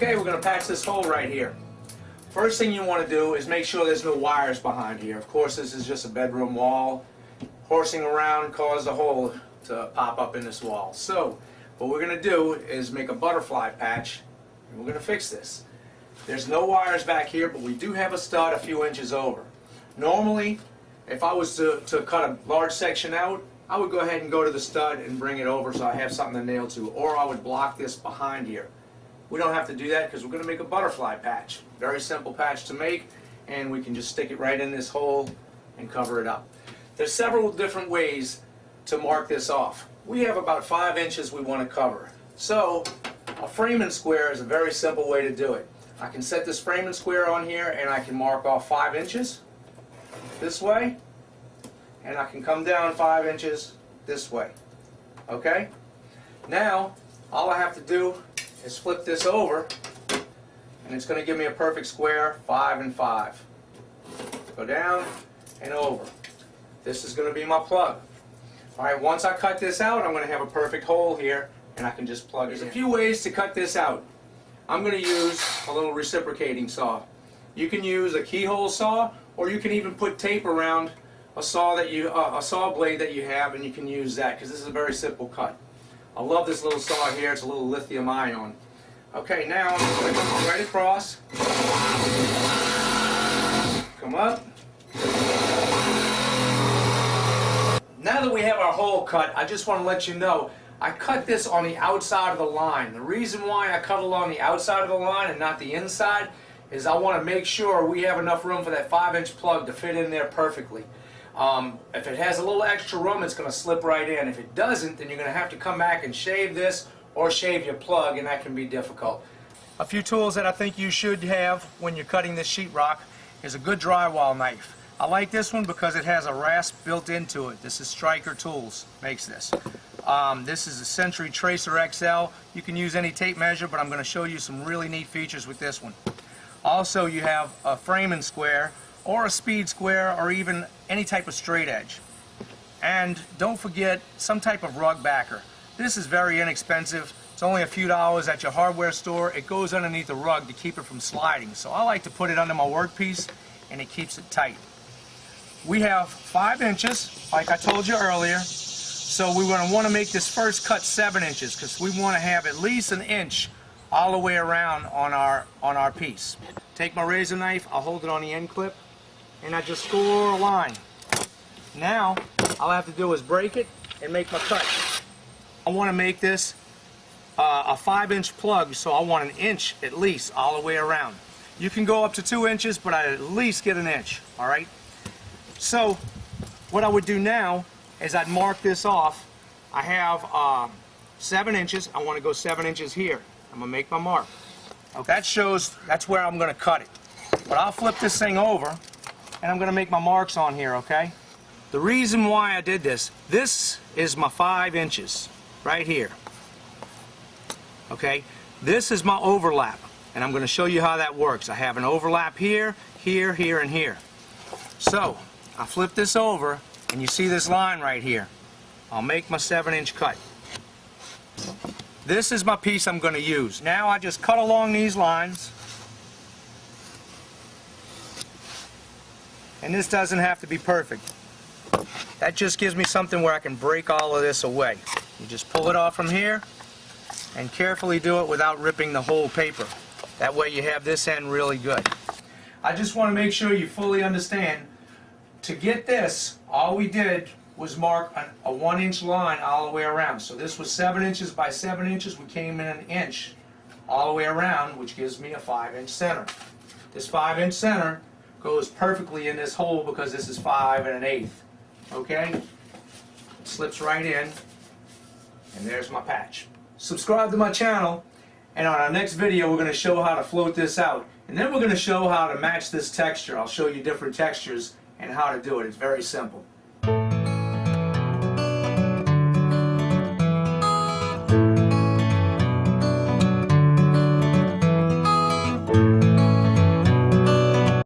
Okay, we're going to patch this hole right here. First thing you want to do is make sure there's no wires behind here. Of course, this is just a bedroom wall. Horsing around caused a hole to pop up in this wall. So what we're going to do is make a butterfly patch, and we're going to fix this. There's no wires back here, but we do have a stud a few inches over. Normally, if I was to cut a large section out, I would go ahead and go to the stud and bring it over so I have something to nail to, or I would block this behind here. We don't have to do that because we're going to make a butterfly patch. Very simple patch to make, and we can just stick it right in this hole and cover it up. There's several different ways to mark this off. We have about 5 inches we want to cover. So a framing square is a very simple way to do it. I can set this framing square on here and I can mark off 5 inches this way, and I can come down 5 inches this way. Okay? Now all I have to do is flip this over, and it's going to give me a perfect square, 5 and 5. Go down and over. This is going to be my plug. Alright, once I cut this out, I'm going to have a perfect hole here, and I can just plug it in. There's a few ways to cut this out. I'm going to use a little reciprocating saw. You can use a keyhole saw, or you can even put tape around a saw blade that you have, and you can use that, because this is a very simple cut. I love this little saw here. It's a little lithium ion. Okay, now I'm just going to come right across. Come up. Now that we have our hole cut, I just want to let you know, I cut this on the outside of the line. The reason why I cut along the outside of the line and not the inside is I want to make sure we have enough room for that 5-inch plug to fit in there perfectly. If it has a little extra room, it's going to slip right in. If it doesn't, then you're going to have to come back and shave this or shave your plug, and that can be difficult. A few tools that I think you should have when you're cutting this sheetrock is a good drywall knife. I like this one because it has a rasp built into it. This is Striker Tools makes this. This is a Century Tracer XL. You can use any tape measure, but I'm going to show you some really neat features with this one. Also, you have a framing square, or a speed square, or even any type of straight edge. And don't forget some type of rug backer. This is very inexpensive. It's only a few dollars at your hardware store. It goes underneath the rug to keep it from sliding. So I like to put it under my workpiece, and it keeps it tight. We have 5 inches, like I told you earlier. So we're going to want to make this first cut 7 inches, because we want to have at least an inch all the way around on our piece. Take my razor knife, I'll hold it on the end clip, and I just score a line. Now, all I have to do is break it and make my cut. I want to make this a 5-inch plug, so I want an inch at least all the way around. You can go up to 2 inches, but I at least get an inch, alright? So, what I would do now is I'd mark this off. I have 7 inches. I want to go 7 inches here. I'm going to make my mark. Okay. That's where I'm going to cut it. But I'll flip this thing over, and I'm going to make my marks on here, okay? The reason why I did this is my 5 inches right here. Okay? This is my overlap, and I'm going to show you how that works. I have an overlap here, here, here, and here. So, I flip this over, and you see this line right here. I'll make my 7-inch cut. This is my piece I'm going to use. Now I just cut along these lines. And this doesn't have to be perfect. That just gives me something where I can break all of this away. You just pull it off from here and carefully do it without ripping the whole paper. That way you have this end really good. I just want to make sure you fully understand. To get this, all we did was mark a 1-inch line all the way around. So this was 7 inches by 7 inches. We came in an inch all the way around, which gives me a 5-inch center. This 5-inch center goes perfectly in this hole because this is 5 1/8. Okay? It slips right in, and there's my patch. Subscribe to my channel, and on our next video we're going to show how to float this out. And then we're going to show how to match this texture. I'll show you different textures and how to do it. It's very simple.